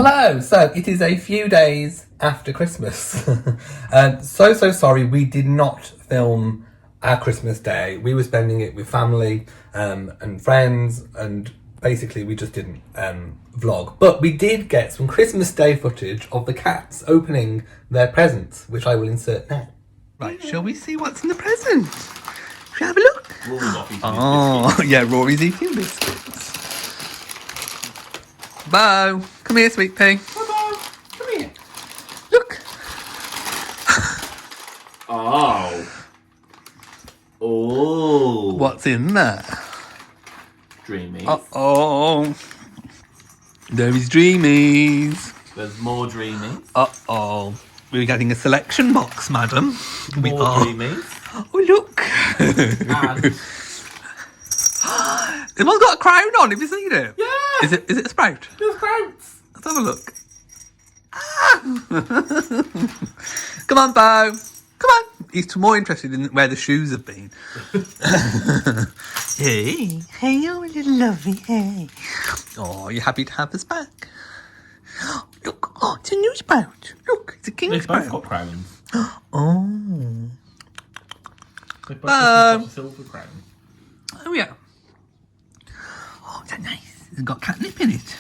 Hello! So, it is a few days after Christmas. So sorry we did not film our Christmas day. We were spending it with family and friends, and basically we just didn't vlog. But we did get some Christmas Day footage of the cats opening their presents, which I will insert now. Right, shall we see what's in the present? Shall we have a look? Oh, yeah, Rory's eating biscuits. Bo, come here, sweet pea. Come here. Look. Oh. What's in there? Dreamies. Uh-oh. There is Dreamies. There's more Dreamies. Uh-oh. We're getting a selection box, madam. We More are. Dreamies. Oh, look. And This one's got a crown on. Have you seen it? yeah. Is it a sprout? There's Sprouts. Let's have a look. Come on, Bo. Come on. He's more interested in where the shoes have been. Hey. Hey, you little lovely. Hey. Oh, you happy to have us back? Look. Oh, it's a new sprout. Look, it's a king They've sprout. both got crowns. Oh. They've both got a silver crown. Oh, yeah. Oh, is that nice? It's got catnip in it.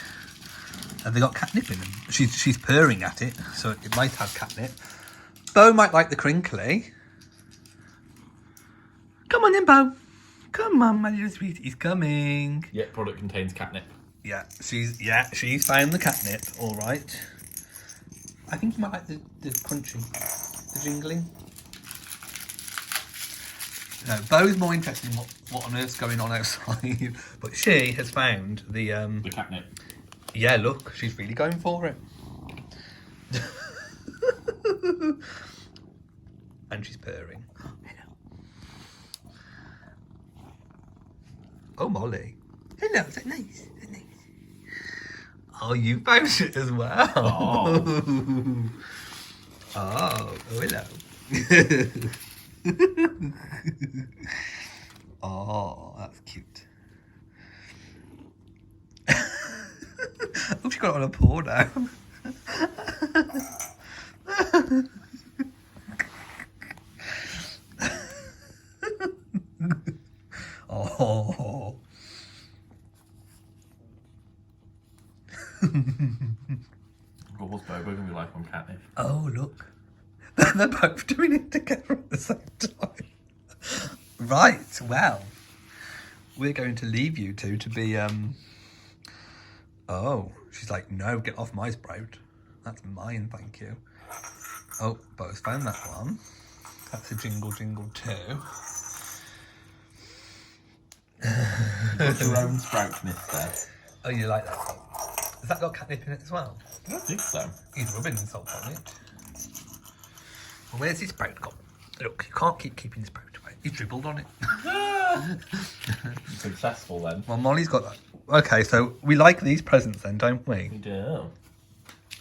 Have they got catnip in them? She's purring at it, so it might have catnip. Bo might like the crinkly. Come on then, Bo. Come on, my little sweetie. He's coming. Yeah, product contains catnip. Yeah, she's found the catnip. All right. I think you might like the crunchy, the jingling. No, Bo's more interested in what on earth's going on outside, but she has found the The catnip. Yeah, look, she's really going for it. And she's purring. Hello. Oh, Molly. Hello, is that nice? Is that nice? Oh, you found it as well. Oh. Oh, hello. Oh, that's cute. Oh, she got it on a paw now. Oh. What's Bobo going to be like on catnip? Oh, look. They're both doing it together at the same time. Right, well. We're going to leave you two to be, Oh, she's like, no, get off my sprout. That's mine, thank you. Oh, Bo's found that one. That's a jingle jingle too. Got your own sprout, mister. Oh, you like that one? Has that got catnip in it as well? I don't think so. He's rubbing salt on it. Well, where's his sprout gone? Look, you can't keeping the sprout away. He dribbled on it. Successful then. Well, Molly's got that. Okay, so we like these presents then, don't we? We do.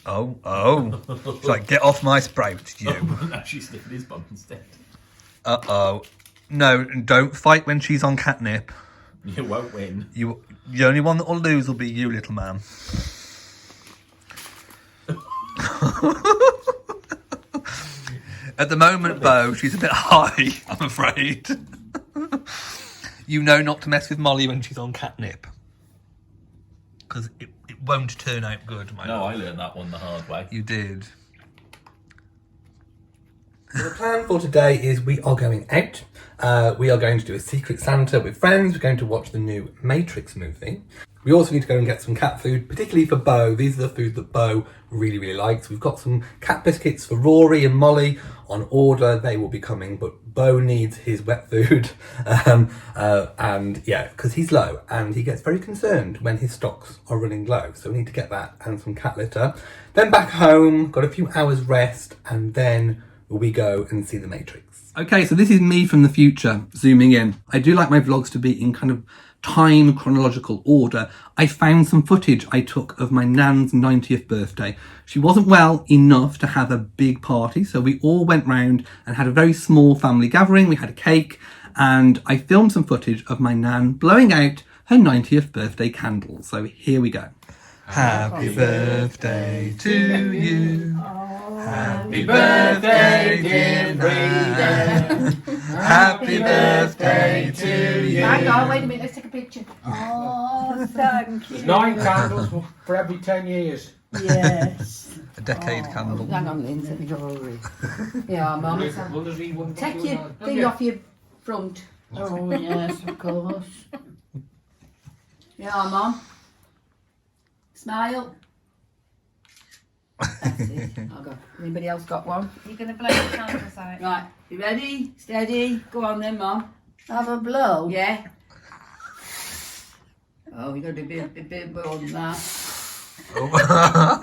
Oh. She's like, get off my sprout, you. Now she's sniffing his bum instead. Uh-oh. No, don't fight when she's on catnip. You won't win. The only one that will lose will be you, little man. At the moment, Bo, she's a bit high, I'm afraid. You know not to mess with Molly when she's on catnip. Because it won't turn out good, my No, love. I learned that one the hard way. You did. So the plan for today is we are going out. We are going to do a Secret Santa with friends. We're going to watch the new Matrix movie. We also need to go and get some cat food, particularly for Bo. These are the food that Bo really, really likes. We've got some cat biscuits for Rory and Molly on order. They will be coming, but Bo needs his wet food. And yeah, because he's low and he gets very concerned when his stocks are running low. So we need to get that and some cat litter. Then back home, got a few hours rest, and then we go and see the Matrix. Okay, so this is me from the future, zooming in. I do like my vlogs to be in kind of time chronological order. I found some footage I took of my nan's 90th birthday. She wasn't well enough to have a big party, so we all went round and had a very small family gathering. We had a cake, and I filmed some footage of my nan blowing out her 90th birthday candle. So here we go. Happy birthday to you. Happy birthday, dear Frida. Happy birthday to you. Hang on, wait a minute, let's take a picture. Oh, thank you. 9 candles for every 10 years. Yes. A decade candle. Hang on, Lindsay, let me hurry. Yeah, Mum. Take your thing off your front. Oh, yes, of course. Yeah, Mum. Smile. That's it. I'll go. Anybody else got one? You're going to blow the candles out. Right, you ready? Steady. Go on then, Mum. Have a blow? Yeah. Oh, you got to do a bit more than that. Oh.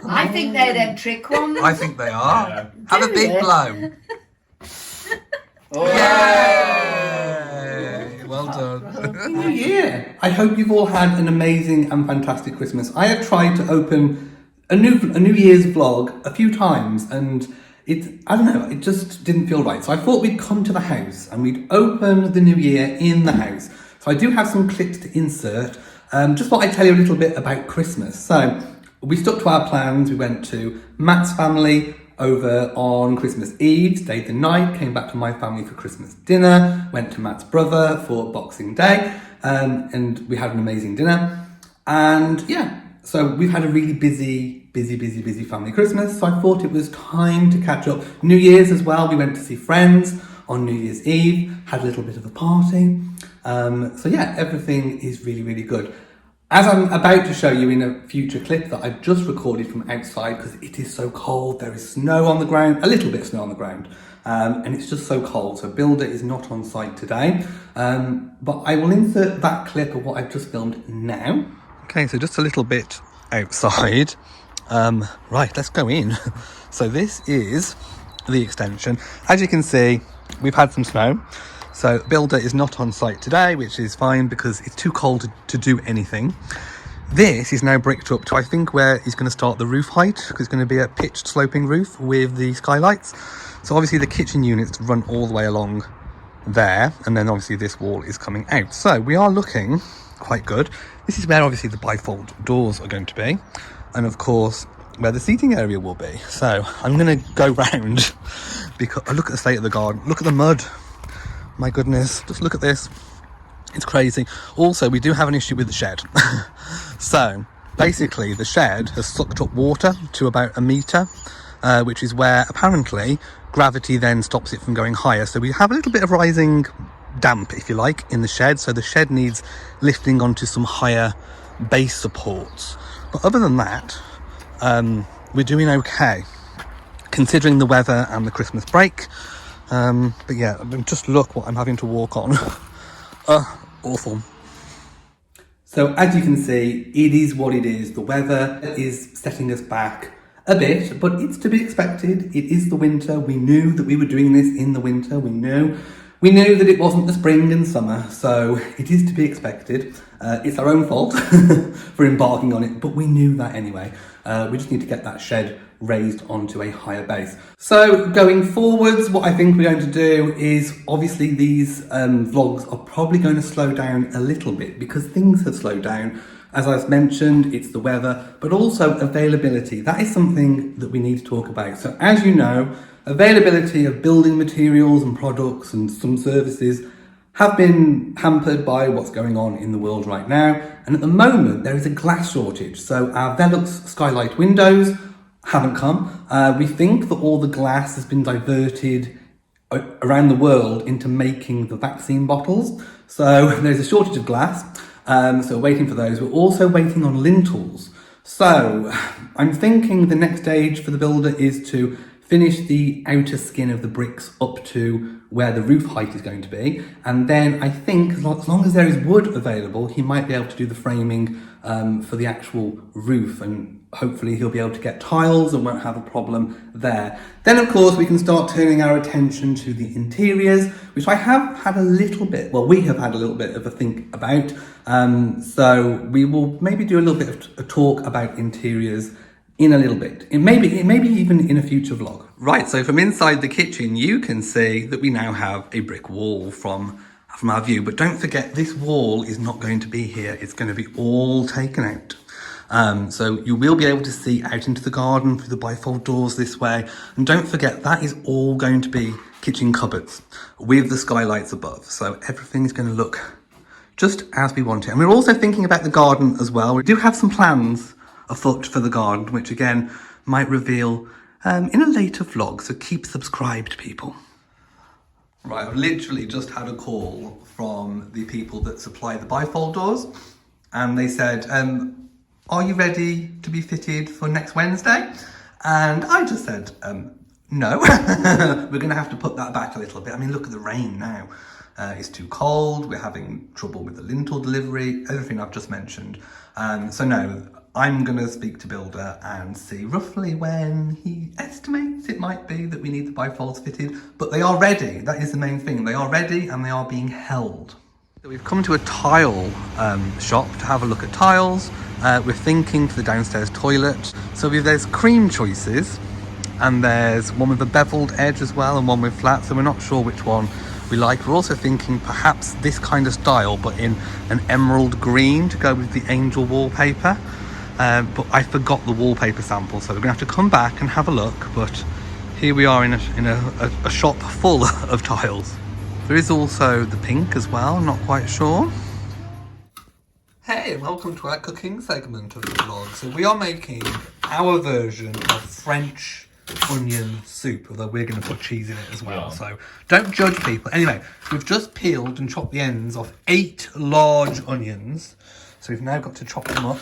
I think they're them trick ones. I think they are. Yeah. Have a Do big it. blow. Oh. Yay! Well done. New Year! I hope you've all had an amazing and fantastic Christmas. I have tried to open a New Year's vlog a few times, and it just didn't feel right. So I thought we'd come to the house and we'd open the new year in the house. So I do have some clips to insert. Just thought I'd tell you a little bit about Christmas. So we stuck to our plans. We went to Matt's family over on Christmas Eve, stayed the night, came back to my family for Christmas dinner, went to Matt's brother for Boxing Day, and we had an amazing dinner. And yeah, so we've had a really busy family Christmas. So I thought it was time to catch up. New Year's as well, we went to see friends on New Year's Eve, had a little bit of a party. So yeah, everything is really good. As I'm about to show you in a future clip that I've just recorded from outside, because it is so cold, there is snow on the ground, a little bit of snow on the ground, and it's just so cold. So Builder is not on site today, but I will insert that clip of what I've just filmed now. Okay, so just a little bit outside. Right, let's go in. So this is the extension. As you can see, we've had some snow. So Builder is not on site today, which is fine because it's too cold to do anything. This is now bricked up to, I think, where he's going to start the roof height, because it's going to be a pitched sloping roof with the skylights. So obviously the kitchen units run all the way along there, and then obviously this wall is coming out. So we are looking quite good. This is where obviously the bifold doors are going to be, and of course where the seating area will be. So I'm going to go round because look at the state of the garden. Look at the mud. My goodness, just look at this. It's crazy. Also, we do have an issue with the shed. So basically the shed has sucked up water to about 1 metre, which is where apparently gravity then stops it from going higher. So we have a little bit of rising damp, if you like, in the shed. So the shed needs lifting onto some higher base supports. But other than that, we're doing okay, considering the weather and the Christmas break. But yeah, just look what I'm having to walk on. Awful. So as you can see, it is what it is. The weather is setting us back a bit, but it's to be expected. It is the winter. We knew that we were doing this in the winter. We knew that it wasn't the spring and summer, so it is to be expected. It's our own fault for embarking on it, but we knew that anyway. We just need to get that shed raised onto a higher base. So going forwards, what I think we're going to do is, obviously these vlogs are probably going to slow down a little bit because things have slowed down. As I've mentioned, it's the weather, but also availability. That is something that we need to talk about. So as you know, availability of building materials and products and some services have been hampered by what's going on in the world right now. And at the moment, there is a glass shortage. So our Velux skylight windows haven't come. We think that all the glass has been diverted around the world into making the vaccine bottles. So there's a shortage of glass. So we're waiting for those. We're also waiting on lintels. So I'm thinking the next stage for the builder is to finish the outer skin of the bricks up to where the roof height is going to be. And then I think as long as there is wood available, he might be able to do the framing for the actual roof, and hopefully he'll be able to get tiles and won't have a problem there. Then of course we can start turning our attention to the interiors, which I have had a little bit, well, we have had a little bit of a think about. So we will maybe do a little bit of a talk about interiors in a little bit. It may be even in a future vlog. Right, so from inside the kitchen, you can see that we now have a brick wall from our view, but don't forget this wall is not going to be here. It's going to be all taken out. So you will be able to see out into the garden through the bifold doors this way. And don't forget, that is all going to be kitchen cupboards with the skylights above. So everything is going to look just as we want it. And we're also thinking about the garden as well. We do have some plans afoot for the garden, which again might reveal in a later vlog. So keep subscribed, people. Right, I've literally just had a call from the people that supply the bifold doors, and they said, are you ready to be fitted for next Wednesday? And I just said, no, we're going to have to put that back a little bit. I mean, look at the rain now. It's too cold, we're having trouble with the lintel delivery, everything I've just mentioned. So no, I'm going to speak to Builder and see roughly when he estimates it might be that we need the bifolds fitted. But they are ready, that is the main thing. They are ready and they are being held. So we've come to a tile shop to have a look at tiles. We're thinking for the downstairs toilet. So there's cream choices, and there's one with a beveled edge as well and one with flat, so we're not sure which one we like. We're also thinking perhaps this kind of style but in an emerald green to go with the angel wallpaper, but I forgot the wallpaper sample, so we're gonna have to come back and have a look. But here we are in a shop full of tiles. There is also the pink as well, not quite sure. Hey, and welcome to our cooking segment of the vlog. So we are making our version of French onion soup, although we're going to put cheese in it as well. So don't judge people. Anyway, we've just peeled and chopped the ends off 8 large onions. So we've now got to chop them up.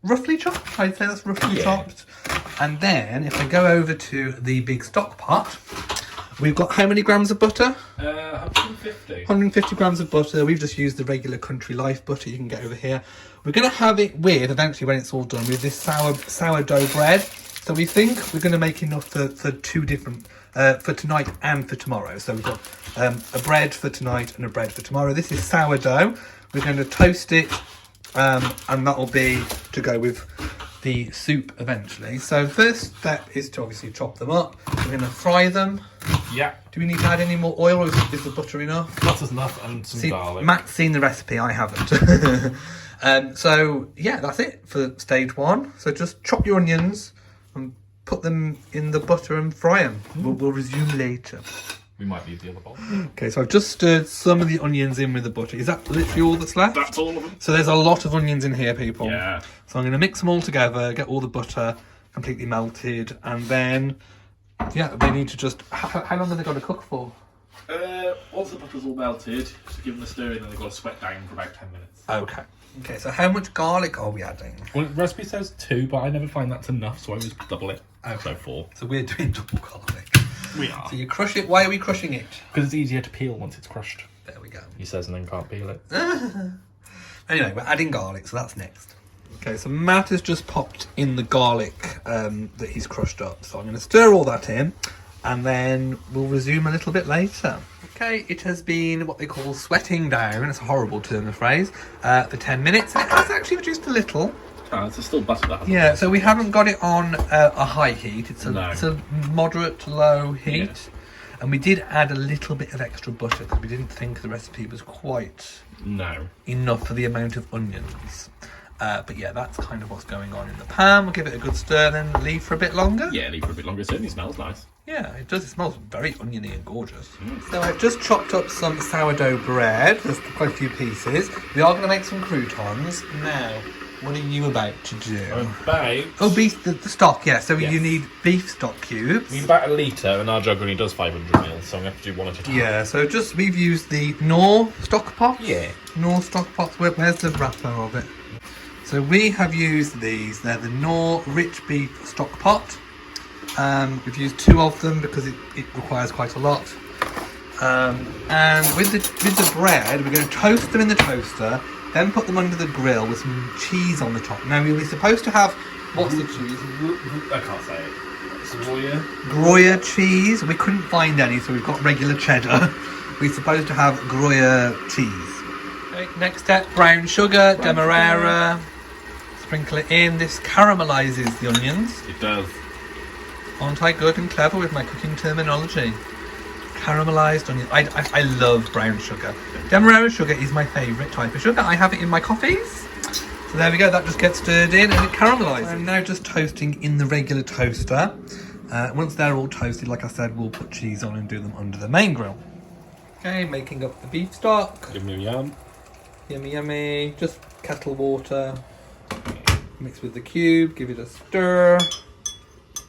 Roughly chopped, I'd say that's roughly chopped. And then if I go over to the big stock pot, we've got how many grams of butter? 150. 150 grams of butter. We've just used the regular Country Life butter you can get over here. We're going to have it with, eventually when it's all done, with this sourdough bread. So we think we're going to make enough for 2 different, for tonight and for tomorrow. So we've got a bread for tonight and a bread for tomorrow. This is sourdough. We're going to toast it, and that'll be to go with the soup eventually. So first step is to obviously chop them up. We're going to fry them. Yeah. Do we need to add any more oil, or is the butter enough? Butter's enough, and some garlic. Matt's seen the recipe, I haven't. So yeah, that's it for stage 1. So just chop your onions and put them in the butter and fry them. We'll resume later. We might need the other bowl. Okay, so I've just stirred some of the onions in with the butter. Is that literally all that's left? That's all of them. So there's a lot of onions in here, people. Yeah. So I'm going to mix them all together, get all the butter completely melted, and then, yeah, they need to just... How long have they got to cook for? Once the butter's all melted, just give them a stir and then they've got to sweat down for about 10 minutes. Okay. Okay, so how much garlic are we adding? Well, the recipe says 2, but I never find that's enough, so I always double it. So 4. So we're doing double garlic. We are. So you crush it. Why are we crushing it? Because it's easier to peel once it's crushed. There we go. He says, and then can't peel it. Anyway, we're adding garlic, so that's next. Okay, so Matt has just popped in the garlic that he's crushed up. So I'm going to stir all that in, and then we'll resume a little bit later. Okay, it has been what they call sweating down, it's a horrible term of phrase, for 10 minutes, and it has actually reduced a little. Oh, it's still butter that. Yeah, so we haven't got it on a high heat, it's a moderate to low heat. Yeah. And we did add a little bit of extra butter because we didn't think the recipe was quite enough for the amount of onions. But yeah, that's kind of what's going on in the pan. We'll give it a good stir, then leave for a bit longer. Yeah, leave for a bit longer. It certainly smells nice. Yeah, it does. It smells very oniony and gorgeous. So I've just chopped up some sourdough bread. There's quite a few pieces. We are going to make some croutons. Now, what are you about to do? Oh, beef, the stock, yeah. So you need beef stock cubes. We need about 1 litre, and our jug only does 500 ml, so I'm going to have to do 1 at a time. Yeah, so we've used the Knorr stock pot. Yeah. Knorr stock pots. Where's the wrapper of it? So we have used these. They're the Knorr Rich Beef Stock Pot. We've used 2 of them because it requires quite a lot. And with the bread, we're going to toast them in the toaster, then put them under the grill with some cheese on the top. Now we're supposed to have, what's the cheese? I can't say it. Gruyere cheese. We couldn't find any, so we've got regular cheddar. We're supposed to have Gruyere cheese. Okay, next step, brown sugar, demerara. Sprinkle it in. This caramelizes the onions. It does. Aren't I good and clever with my cooking terminology? Caramelized onion. I love brown sugar. Demerara sugar is my favourite type of sugar. I have it in my coffees. So there we go, that just gets stirred in and it caramelizes. I'm now just toasting in the regular toaster. Once they're all toasted, like I said, we'll put cheese on and do them under the main grill. Okay, making up the beef stock. Yum yum yum. Yummy yummy. Just kettle water. Mix with the cube, give it a stir.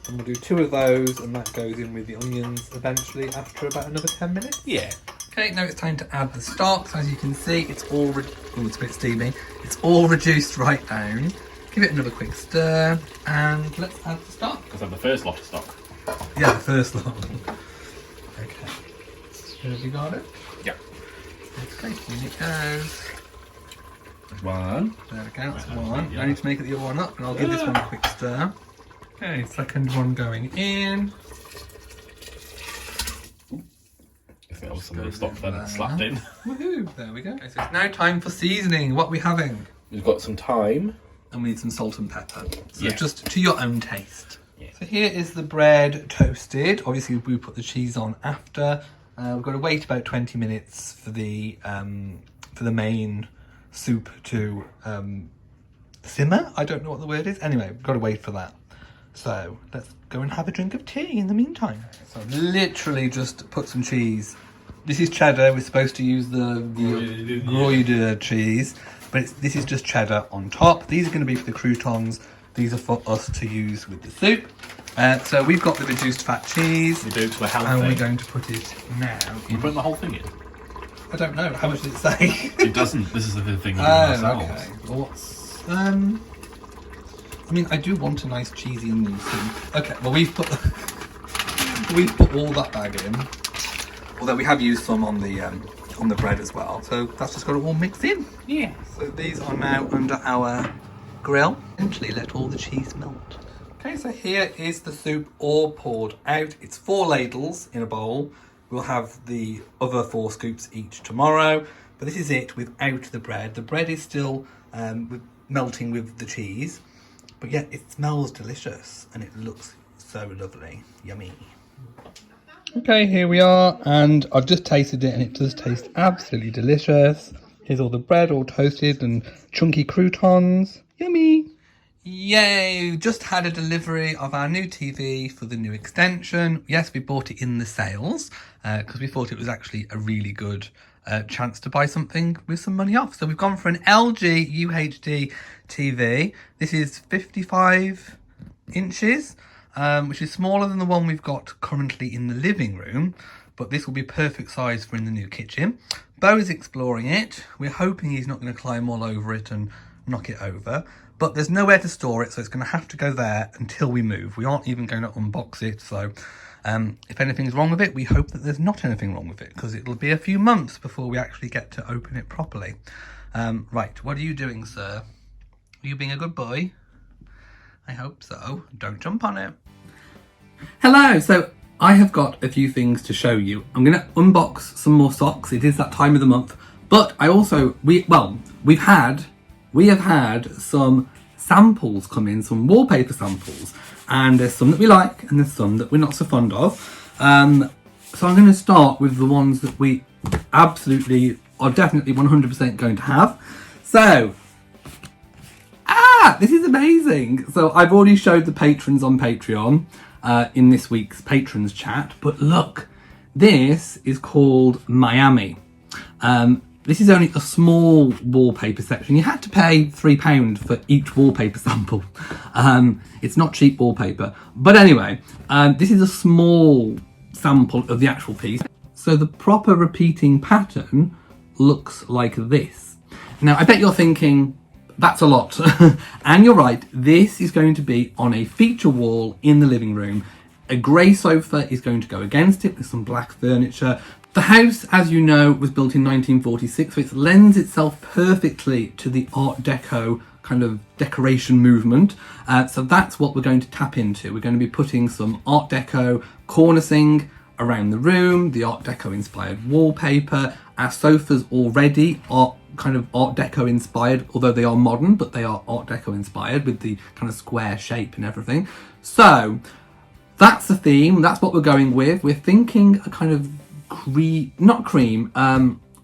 And we'll do 2 of those and that goes in with the onions eventually after about another 10 minutes. Yeah. Okay, now it's time to add the stock. So as you can see, it's all it's a bit steamy. It's all reduced right down. Give it another quick stir, and let's add the stock. Because I'm the first lot of stock. Yeah, the first lot. Okay. Have you got it? Yeah. Okay, in it goes. One. There we go, that's one. I need to make it the other one up, and I'll give this one a quick stir. Okay, second one going in. That was some of the stock then slapped in. Woohoo! There we go. Okay, so it's now time for seasoning. What are we having? We've got some thyme. And we need some salt and pepper. So Yeah. just to your own taste. Yeah. So here is the bread toasted. Obviously we put the cheese on after. We've got to wait about 20 minutes for the main soup to simmer. I don't know what the word is. Anyway, we've got to wait for that. So let's go and have a drink of tea in the meantime. So I've literally just put some cheese. This is cheddar. We're supposed to use the Gruyere cheese, but this is just cheddar on top. These are going to be for the croutons. These are for us to use with the soup. So we've got the reduced fat cheese. We do it to a healthy. And we're going to put it now. You put the whole thing in? I don't know. How much did it say? It doesn't. This is the thing we do Oh, ourselves. okay. Well, what's... I mean, I do want a nice cheesy onion soup. Okay, well we've put all that bag in. Although we have used some on the bread as well. So that's just got to all mix in. Yeah. So these are now under our grill. Eventually let all the cheese melt. Okay, so here is the soup all poured out. It's 4 ladles in a bowl. We'll have the other 4 scoops each tomorrow. But this is it without the bread. The bread is still melting with the cheese. But yet it smells delicious and it looks so lovely. Yummy. Okay, here we are, and I've just tasted it and it does taste absolutely delicious. Here's all the bread all toasted and chunky croutons. Yummy! Yay! Just had a delivery of our new TV for the new extension. Yes, we bought it in the sales because we thought it was actually a really good chance to buy something with some money off. So we've gone for an LG UHD TV. This is 55 inches. Which is smaller than the one we've got currently in the living room, but this will be perfect size for in the new kitchen. Beau is exploring it. We're hoping he's not going to climb all over it and knock it over, but there's nowhere to store it, so it's going to have to go there until we move. We aren't even going to unbox it, so if anything's wrong with it, we hope that there's not anything wrong with it, because it'll be a few months before we actually get to open it properly. Right, what are you doing, sir? Are you being a good boy? I hope so. Don't jump on it. Hello, so I have got a few things to show you. I'm going to unbox some more socks. It is that time of the month, but I also, we have had some samples come in, some wallpaper samples, and there's some that we like and there's some that we're not so fond of. So I'm going to start with the ones that we absolutely are definitely 100% going to have. So, this is amazing. So I've already showed the patrons on Patreon in this week's patrons chat, but look, this is called Miami. This is only a small wallpaper section. You had to pay £3 for each wallpaper sample. It's not cheap wallpaper. But anyway, this is a small sample of the actual piece. So the proper repeating pattern looks like this. Now, I bet you're thinking, that's a lot. And you're right, this is going to be on a feature wall in the living room. A grey sofa is going to go against it with some black furniture. The house, as you know, was built in 1946, so it lends itself perfectly to the Art Deco kind of decoration movement. So that's what we're going to tap into. We're going to be putting some Art Deco cornicing around the room, the Art Deco inspired wallpaper. Our sofas already are kind of Art Deco inspired, although they are modern, but they are Art Deco inspired with the kind of square shape and everything. So that's the theme, that's what we're going with. We're thinking a kind of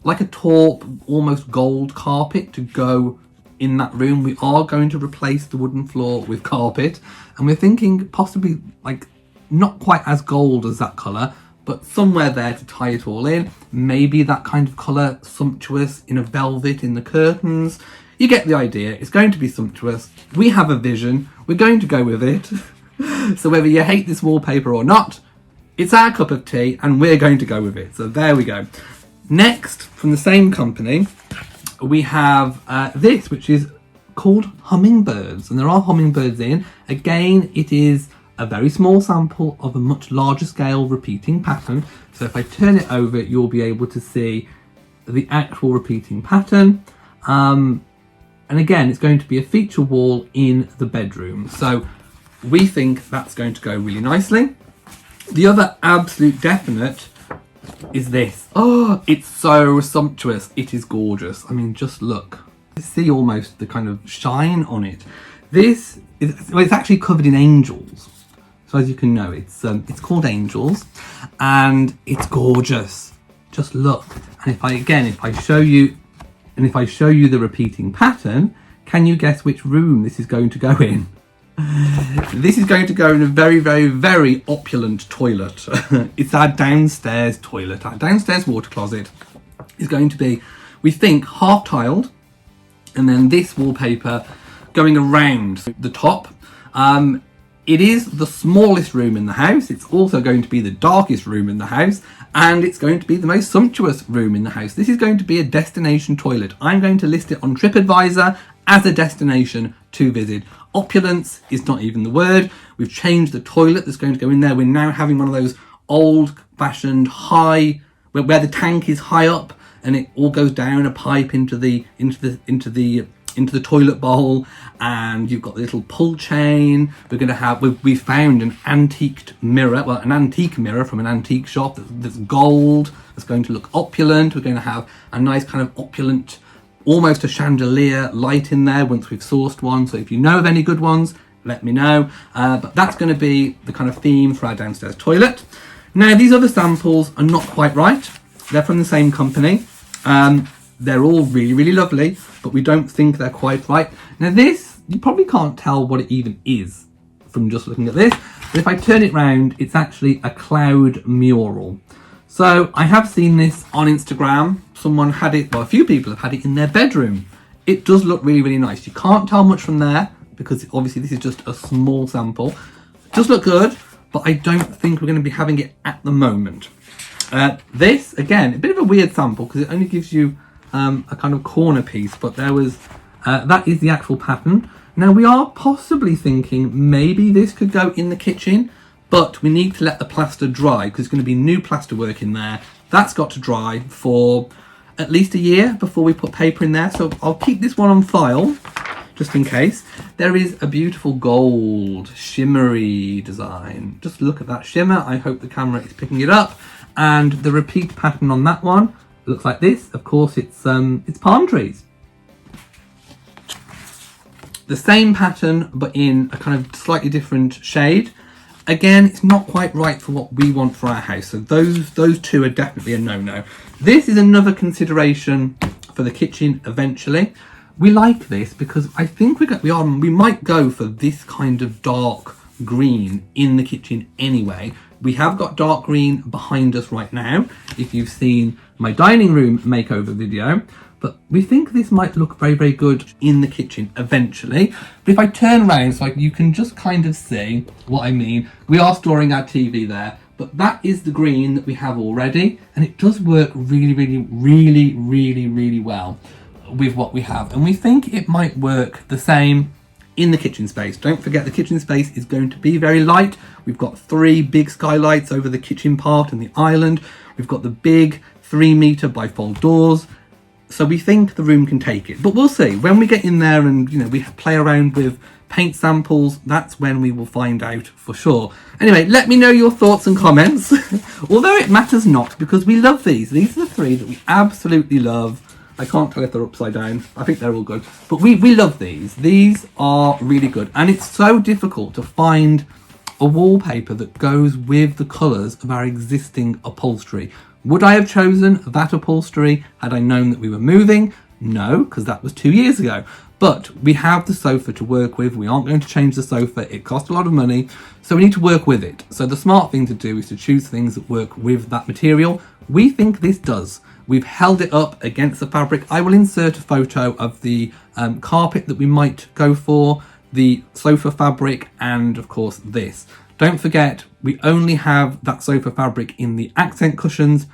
like a taupe, almost gold carpet to go in that room. We are going to replace the wooden floor with carpet, and we're thinking possibly like not quite as gold as that colour, but somewhere there to tie it all in. Maybe that kind of colour, sumptuous in a velvet in the curtains. You get the idea. It's going to be sumptuous. We have a vision. We're going to go with it. So whether you hate this wallpaper or not, it's our cup of tea and we're going to go with it. So there we go. Next, from the same company, we have this, which is called Hummingbirds. And there are hummingbirds in. Again, it is a very small sample of a much larger scale repeating pattern. So if I turn it over, you'll be able to see the actual repeating pattern. And again, it's going to be a feature wall in the bedroom. So we think that's going to go really nicely. The other absolute definite is this. Oh, it's so sumptuous. It is gorgeous. I mean, just look. You see almost the kind of shine on it. This is, well, it's actually covered in angels. So as you can know, it's called Angels, and it's gorgeous. Just look. And if I show you the repeating pattern, can you guess which room this is going to go in? This is going to go in a very, very, very opulent toilet. It's our downstairs toilet. Our downstairs water closet is going to be, we think, half tiled, and then this wallpaper going around the top. It is the smallest room in the house. It's also going to be the darkest room in the house, and it's going to be the most sumptuous room in the house. This is going to be a destination toilet. I'm going to list it on TripAdvisor as a destination to visit. Opulence is not even the word. We've changed the toilet that's going to go in there. We're now having one of those old-fashioned high, where the tank is high up and it all goes down a pipe into the toilet bowl, and you've got the little pull chain. We're going to have, we found an antiqued mirror, well, an antique mirror from an antique shop that's gold, that's going to look opulent. We're going to have a nice kind of opulent, almost a chandelier light in there once we've sourced one. So if you know of any good ones, let me know. But that's going to be the kind of theme for our downstairs toilet. Now, these other samples are not quite right. They're from the same company. They're all really, really lovely, but we don't think they're quite right. Now this, you probably can't tell what it even is from just looking at this, but if I turn it round, it's actually a cloud mural. So I have seen this on Instagram. Someone had it, well, a few people have had it in their bedroom. It does look really, really nice. You can't tell much from there because obviously this is just a small sample. It does look good, but I don't think we're going to be having it at the moment. This, again, a bit of a weird sample because it only gives you a kind of corner piece, but there was that is the actual pattern. Now we are possibly thinking maybe this could go in the kitchen, but we need to let the plaster dry because there's going to be new plaster work in there. That's got to dry for at least a year before we put paper in there, so I'll keep this one on file just in case. There is a beautiful gold shimmery design. Just look at that shimmer. I hope the camera is picking it up. And the repeat pattern on that one looks like this. Of course, it's palm trees. The same pattern, but in a kind of slightly different shade. Again, it's not quite right for what we want for our house. So those two are definitely a no-no. This is another consideration for the kitchen eventually. We like this because I think we might go for this kind of dark green in the kitchen anyway. We have got dark green behind us right now, if you've seen my dining room makeover video, but we think this might look very, very good in the kitchen eventually. But if I turn around so you can just kind of see what I mean, we are storing our TV there, but that is the green that we have already, and it does work really, really, really, really, really well with what we have. And we think it might work the same in the kitchen space. Don't forget the kitchen space is going to be very light. We've got 3 big skylights over the kitchen part and the island. We've got the big 3-meter bifold doors. So we think the room can take it, but we'll see. When we get in there and, you know, we play around with paint samples, that's when we will find out for sure. Anyway, let me know your thoughts and comments. Although it matters not, because we love these. These are the 3 that we absolutely love. I can't tell if they're upside down. I think they're all good. But we love these. These are really good. And it's so difficult to find a wallpaper that goes with the colours of our existing upholstery. Would I have chosen that upholstery had I known that we were moving? No, because that was 2 years ago. But we have the sofa to work with. We aren't going to change the sofa. It costs a lot of money, so we need to work with it. So the smart thing to do is to choose things that work with that material. We think this does. We've held it up against the fabric. I will insert a photo of the carpet that we might go for, the sofa fabric, and of course this. Don't forget, we only have that sofa fabric in the accent cushions,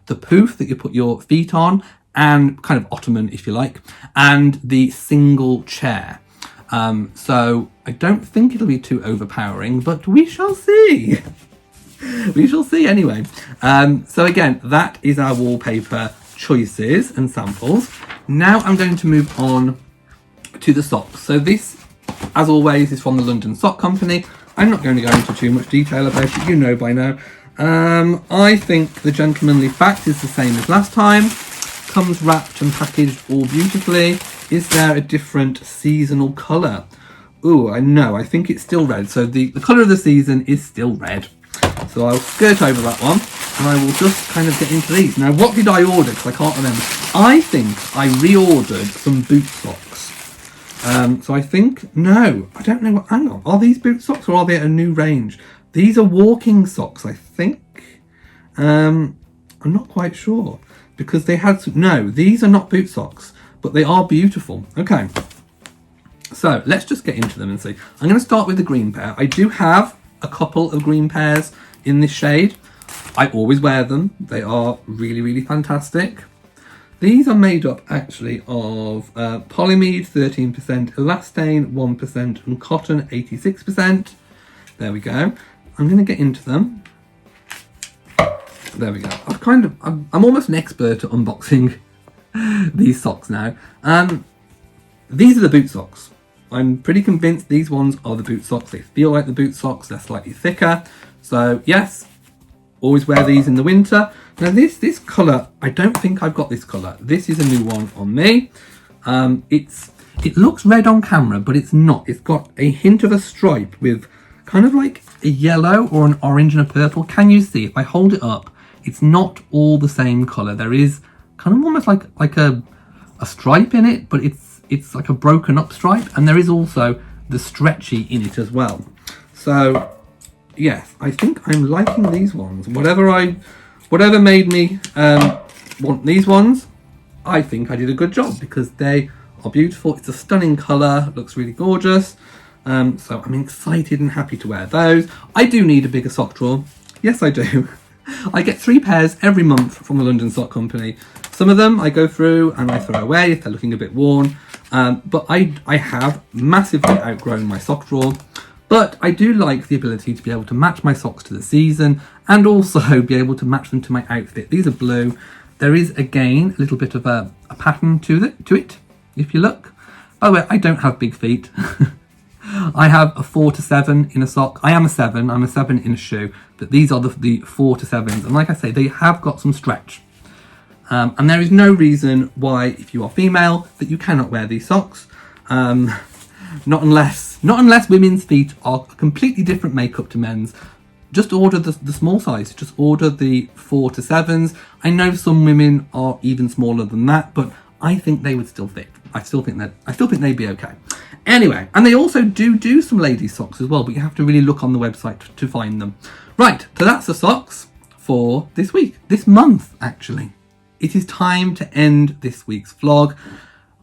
the poof that you put your feet on, and kind of ottoman if you like, and the single chair. So I don't think it'll be too overpowering, but we shall see. We shall see anyway. So again, that is our wallpaper choices and samples. Now I'm going to move on to the socks. So this, as always, is from the London Sock Company. I'm not going to go into too much detail about it, you know by now. I think the gentlemanly fact is the same as last time. Comes wrapped and packaged all beautifully. Is there a different seasonal colour? Ooh, I know, I think it's still red. So the colour of the season is still red. So I'll skirt over that one and I will just kind of get into these. Now, what did I order? Because I can't remember. I think I reordered some boot socks. So I think, no, I don't know what, hang on. Are these boot socks or are they a new range? These are walking socks, I think. I'm not quite sure. Because they had some, no, these are not boot socks, but they are beautiful. Okay, so let's just get into them and see. I'm going to start with the green pair. I do have a couple of green pairs in this shade. I always wear them. They are really, really fantastic. These are made up actually of polyamide 13%, elastane 1%, and cotton 86%. There we go. I'm going to get into them. There we go. I'm almost an expert at unboxing these socks now. These are the boot socks. I'm pretty convinced these ones are the boot socks. They feel like the boot socks. They're slightly thicker. So yes, always wear these in the winter. Now this colour, I don't think I've got this colour. This is a new one on me. It looks red on camera, but it's not. It's got a hint of a stripe with kind of like a yellow or an orange and a purple. Can you see? If I hold it up, it's not all the same colour. There is kind of almost like a stripe in it, but it's like a broken up stripe, and there is also the stretchy in it as well. So yes, I think I'm liking these ones. Whatever made me want these ones, I think I did a good job because they are beautiful. It's a stunning colour, looks really gorgeous. So I'm excited and happy to wear those. I do need a bigger sock drawer. Yes, I do. I get 3 pairs every month from the London Sock Company. Some of them I go through and I throw away if they're looking a bit worn. But I have massively outgrown my sock drawer. But I do like the ability to be able to match my socks to the season and also be able to match them to my outfit. These are blue. There is, again, a little bit of a pattern to it, if you look. By the way, I don't have big feet. I have a 4 to 7 in a sock. I am a 7. I'm a 7 in a shoe. But these are the 4 to 7s. And like I say, they have got some stretch. And there is no reason why, if you are female, that you cannot wear these socks. Not unless women's feet are a completely different makeup to men's. Just order the small size. Just order the 4 to 7s. I know some women are even smaller than that, but I think they would still fit. I still think they'd be okay. Anyway, and they also do some ladies' socks as well, but you have to really look on the website to find them. Right, so that's the socks for this week. This month, actually. It is time to end this week's vlog.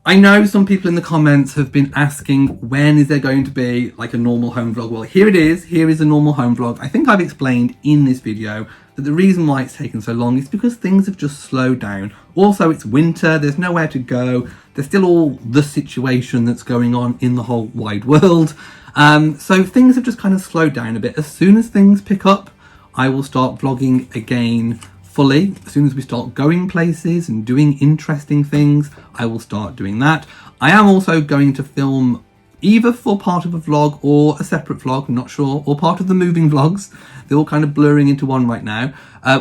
I know some people in the comments have been asking when is there going to be like a normal home vlog. Well, here it is. Here is a normal home vlog. I think I've explained in this video that the reason why it's taken so long is because things have just slowed down. Also, it's winter. There's nowhere to go. There's still all the situation that's going on in the whole wide world. So things have just kind of slowed down a bit. As soon as things pick up, I will start vlogging again fully. As soon as we start going places and doing interesting things, I will start doing that. I am also going to film either for part of a vlog or a separate vlog, I'm not sure, or part of the moving vlogs. They're all kind of blurring into one right now,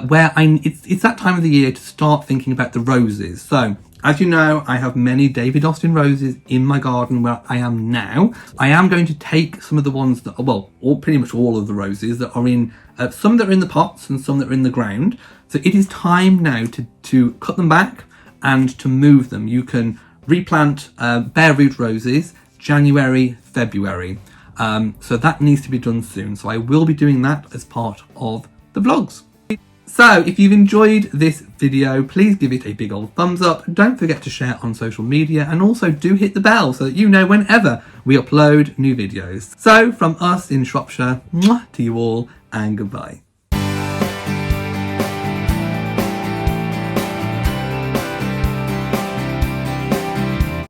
where it's that time of the year to start thinking about the roses. So, as you know, I have many David Austin roses in my garden where I am now. I am going to take some of the ones that are, well, pretty much all of the roses that are in, some that are in the pots and some that are in the ground. So it is time now to cut them back and to move them. You can replant bare root roses January, February. So that needs to be done soon. So I will be doing that as part of the vlogs. So if you've enjoyed this video, please give it a big old thumbs up. Don't forget to share on social media, and also do hit the bell so that you know whenever we upload new videos. So from us in Shropshire, mwah, to you all, and goodbye.